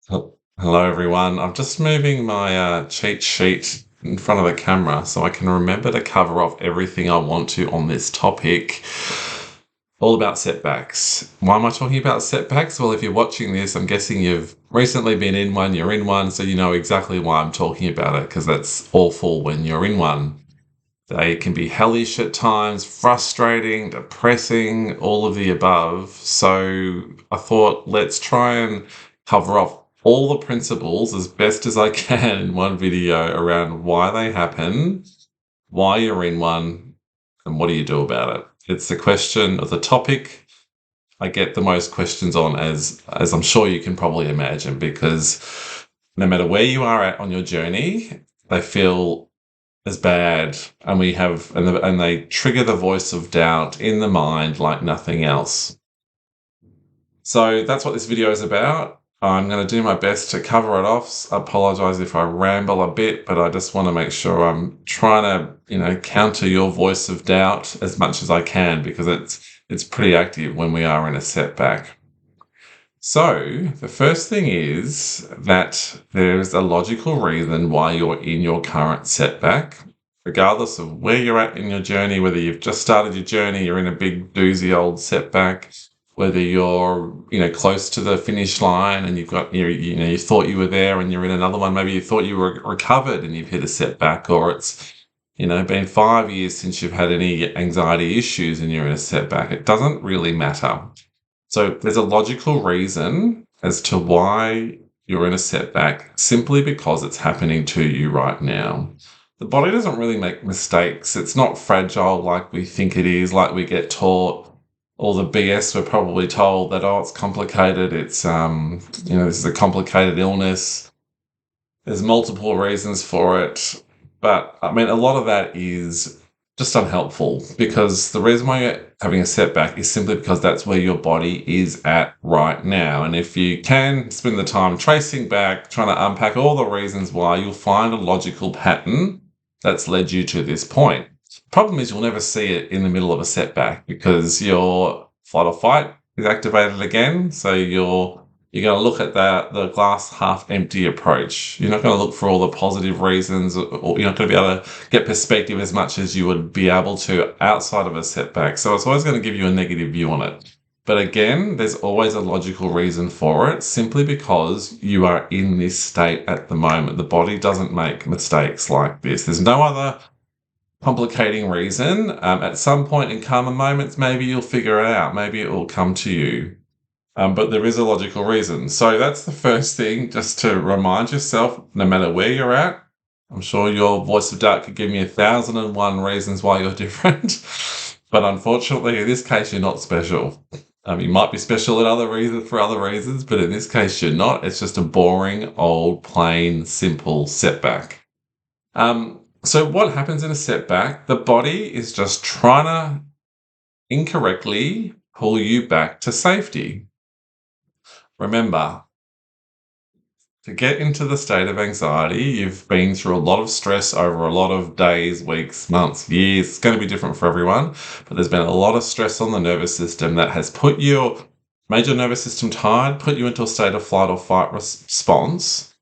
Hello, everyone. I'm just moving my cheat sheet in front of the camera so I can remember to cover off everything I want to on this topic. All about setbacks. Why am I talking about setbacks? Well, if you're watching this, I'm guessing you've recently been in one, you're in one, so you know exactly why I'm talking about it, because that's awful when you're in one. They can be hellish at times, frustrating, depressing, all of the above. So I thought, let's try and cover off all the principles as best as I can in one video around why they happen, why you're in one, and what do you do about it. It's the question of the topic I get the most questions on, as I'm sure you can probably imagine, because no matter where you are at on your journey, they feel as bad, and and they trigger the voice of doubt in the mind like nothing else. So that's what this video is about. I'm going to do my best to cover it off. I apologize if I ramble a bit, but I just want to make sure I'm trying to, counter your voice of doubt as much as I can, because it's pretty active when we are in a setback. So the first thing is that there's a logical reason why you're in your current setback, regardless of where you're at in your journey, whether you've just started your journey, you're in a big doozy old setback, whether you're, close to the finish line and you thought you were there and you're in another one. Maybe you thought you were recovered and you've hit a setback, or it's, been 5 years since you've had any anxiety issues and you're in a setback. It doesn't really matter. So there's a logical reason as to why you're in a setback, simply because it's happening to you right now. The body doesn't really make mistakes. It's not fragile like we think it is, like we get taught. All the BS we're probably told that, oh, it's complicated. This is a complicated illness. There's multiple reasons for it. But I mean, a lot of that is just unhelpful, because the reason why you're having a setback is simply because that's where your body is at right now. And if you can spend the time tracing back, trying to unpack all the reasons why, you'll find a logical pattern that's led you to this point. Problem is, you'll never see it in the middle of a setback, because your flight or fight is activated again. So you're going to look at the glass half empty approach. You're not going to look for all the positive reasons, or you're not going to be able to get perspective as much as you would be able to outside of a setback. So it's always going to give you a negative view on it. But again, there's always a logical reason for it, simply because you are in this state at the moment. The body doesn't make mistakes like this. There's no other complicating reason. At some point in calmer moments, maybe you'll figure it out. Maybe it will come to you. But there is a logical reason. So that's the first thing, just to remind yourself, no matter where you're at. I'm sure your voice of doubt could give me 1,001 reasons why you're different. But unfortunately, in this case, you're not special. You might be special for other reasons, but in this case, you're not. It's just a boring, old, plain, simple setback. So what happens in a setback? The body is just trying to incorrectly pull you back to safety. Remember, to get into the state of anxiety, you've been through a lot of stress over a lot of days, weeks, months, years. It's going to be different for everyone, but there's been a lot of stress on the nervous system that has made your nervous system tired, put you into a state of flight or fight response.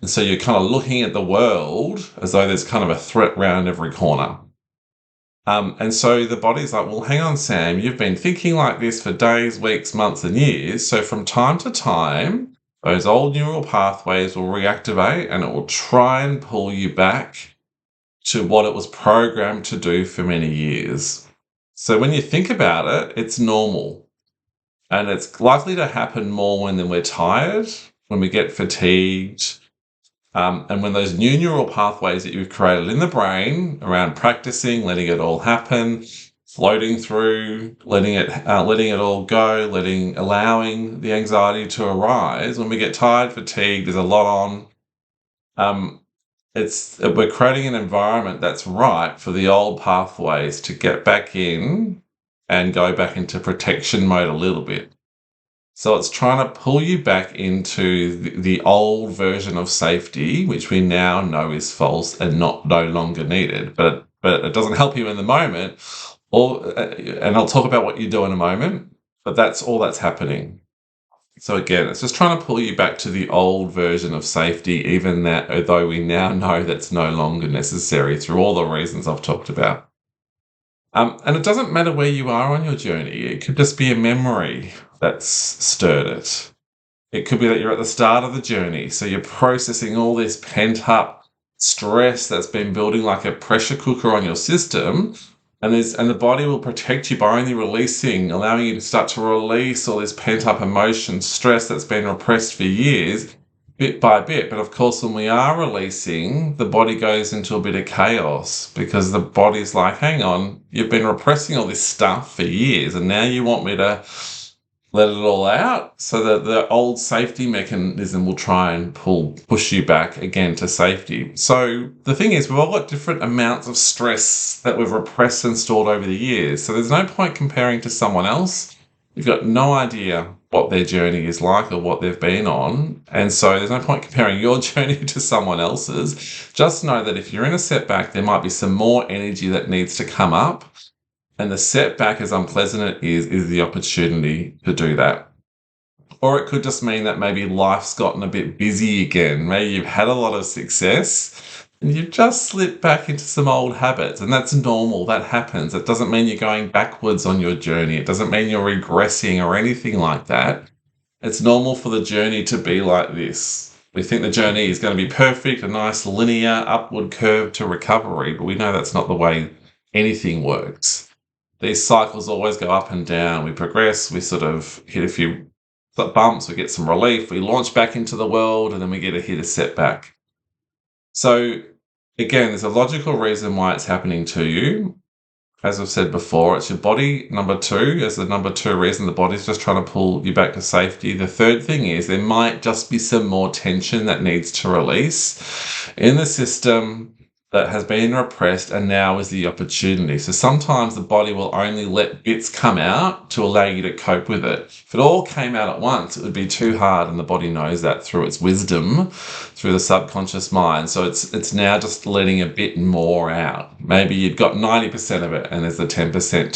And so you're kind of looking at the world as though there's kind of a threat round every corner. And so the body's like, well, hang on, Sam, you've been thinking like this for days, weeks, months, and years. So from time to time, those old neural pathways will reactivate, and it will try and pull you back to what it was programmed to do for many years. So when you think about it, it's normal. And it's likely to happen more when we're tired, when we get fatigued, and when those new neural pathways that you've created in the brain around practicing, letting it all happen, floating through, letting it all go, allowing the anxiety to arise. When we get tired, fatigued, there's a lot on. We're creating an environment that's right for the old pathways to get back in and go back into protection mode a little bit. So it's trying to pull you back into the old version of safety, which we now know is false and no longer needed. But it doesn't help you in the moment. And I'll talk about what you do in a moment. But that's all that's happening. So again, it's just trying to pull you back to the old version of safety, even that, although we now know that's no longer necessary through all the reasons I've talked about. And it doesn't matter where you are on your journey. It could just be a memory that's stirred it. It could be that you're at the start of the journey, so you're processing all this pent up stress that's been building like a pressure cooker on your system, and the body will protect you by only releasing, allowing you to start to release all this pent up emotion, stress that's been repressed for years, bit by bit. But of course, when we are releasing, the body goes into a bit of chaos because the body's like, hang on, you've been repressing all this stuff for years, and now you want me to let it all out, so that the old safety mechanism will try and push you back again to safety. So the thing is, we've all got different amounts of stress that we've repressed and stored over the years. So there's no point comparing to someone else. You've got no idea what their journey is like or what they've been on. And so there's no point comparing your journey to someone else's. Just know that if you're in a setback, there might be some more energy that needs to come up. And the setback, as unpleasant it is the opportunity to do that. Or it could just mean that maybe life's gotten a bit busy again. Maybe you've had a lot of success and you've just slipped back into some old habits. And that's normal. That happens. It doesn't mean you're going backwards on your journey. It doesn't mean you're regressing or anything like that. It's normal for the journey to be like this. We think the journey is going to be perfect, a nice linear upward curve to recovery, but we know that's not the way anything works. These cycles always go up and down. We progress, we sort of hit a few bumps, we get some relief, we launch back into the world, and then we get a hit of setback. So again, there's a logical reason why it's happening to you. As I've said before, it's your body, number two, as the number two reason. The body's just trying to pull you back to safety. The third thing is there might just be some more tension that needs to release in the system that has been repressed, and now is the opportunity. So sometimes the body will only let bits come out to allow you to cope with it. If it all came out at once, it would be too hard, and the body knows that through its wisdom, through the subconscious mind. So it's now just letting a bit more out. Maybe you've got 90% of it and there's the 10%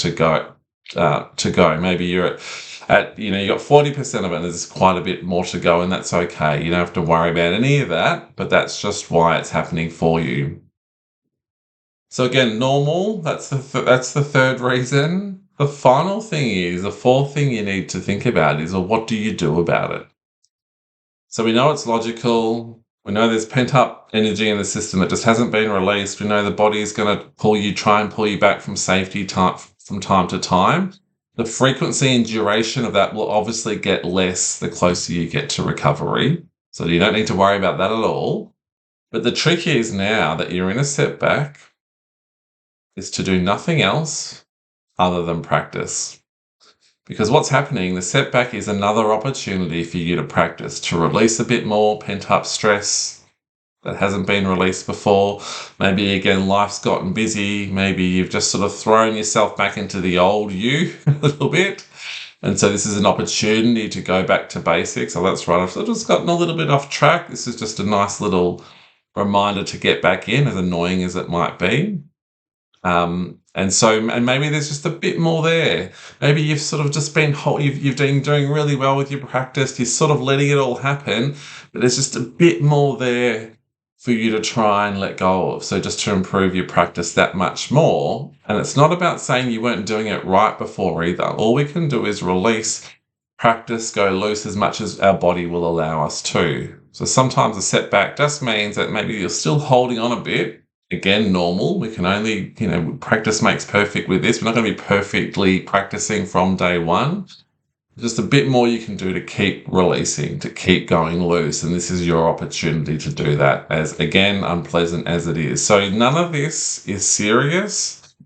to go. Maybe you're you got 40% of it and there's quite a bit more to go, and that's okay. You don't have to worry about any of that, but that's just why it's happening for you. So again, normal, that's the third reason. The final thing is, the fourth thing you need to think about is, well, what do you do about it? So we know it's logical. We know there's pent up energy in the system that just hasn't been released. We know the body is going to try and pull you back from safety from time to time. The frequency and duration of that will obviously get less the closer you get to recovery. So you don't need to worry about that at all. But the trick is, now that you're in a setback, is to do nothing else other than practice. Because what's happening, the setback is another opportunity for you to practice, to release a bit more pent up stress that hasn't been released before. Maybe again, life's gotten busy. Maybe you've just sort of thrown yourself back into the old you a little bit. And so this is an opportunity to go back to basics. Oh, that's right, I've just gotten a little bit off track. This is just a nice little reminder to get back in, as annoying as it might be. And maybe there's just a bit more there. Maybe you've sort of just been you've been doing really well with your practice. You're sort of letting it all happen, but there's just a bit more there for you to try and let go of. So just to improve your practice that much more. And it's not about saying you weren't doing it right before either. All we can do is release, practice, go loose as much as our body will allow us to. So sometimes a setback just means that maybe you're still holding on a bit. Again, normal. We can only, practice makes perfect with this. We're not going to be perfectly practicing from day one. Just a bit more you can do to keep releasing, to keep going loose. And this is your opportunity to do that, as again, unpleasant as it is. So none of this is serious.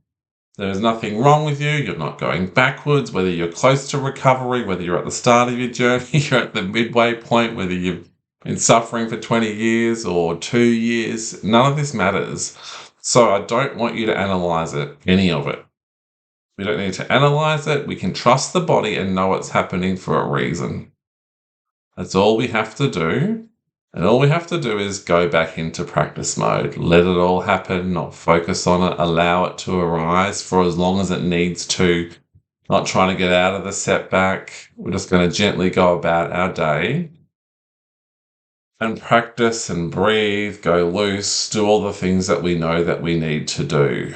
There is nothing wrong with you. You're not going backwards, whether you're close to recovery, whether you're at the start of your journey, you're at the midway point, whether you've been suffering for 20 years or 2 years. None of this matters. So I don't want you to analyze it, any of it. We don't need to analyze it. We can trust the body and know it's happening for a reason. That's all we have to do. And all we have to do is go back into practice mode. Let it all happen, not focus on it. Allow it to arise for as long as it needs to. not trying to get out of the setback. We're just going to gently go about our day and practice and breathe, go loose, do all the things that we know that we need to do.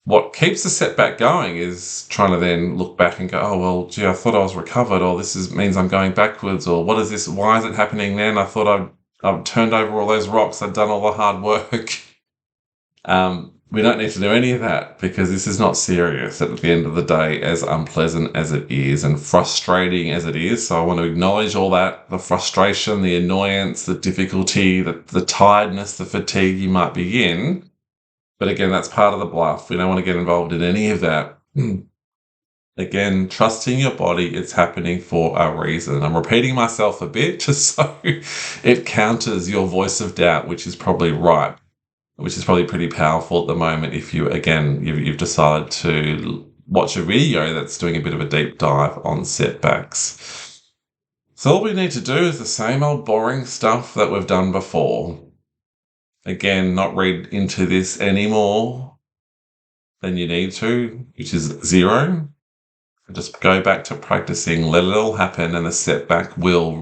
What keeps the setback going is trying to then look back and go, oh, well, gee, I thought I was recovered, or means I'm going backwards, or what is this? Why is it happening then? I thought I've turned over all those rocks. I've done all the hard work. We don't need to do any of that because this is not serious at the end of the day, as unpleasant as it is and frustrating as it is. So I want to acknowledge all that, the frustration, the annoyance, the difficulty, the tiredness, the fatigue you might be in. But again, that's part of the bluff. We don't want to get involved in any of that. Again, trusting your body, it's happening for a reason. I'm repeating myself a bit just so it counters your voice of doubt, which is probably right, which is probably pretty powerful at the moment if you've decided to watch a video that's doing a bit of a deep dive on setbacks. So all we need to do is the same old boring stuff that we've done before. Again, not read into this any more than you need to, which is 0. Just go back to practicing, let it all happen, and the setback will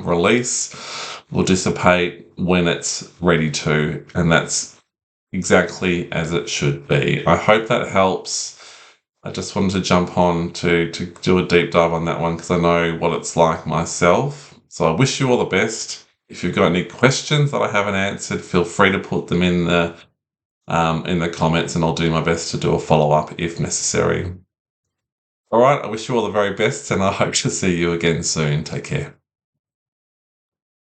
release, will dissipate when it's ready to, and that's exactly as it should be. I hope that helps. I just wanted to jump on to do a deep dive on that one because I know what it's like myself. So I wish you all the best. If you've got any questions that I haven't answered, feel free to put them in the comments, and I'll do my best to do a follow-up if necessary. All right, I wish you all the very best, and I hope to see you again soon. Take care.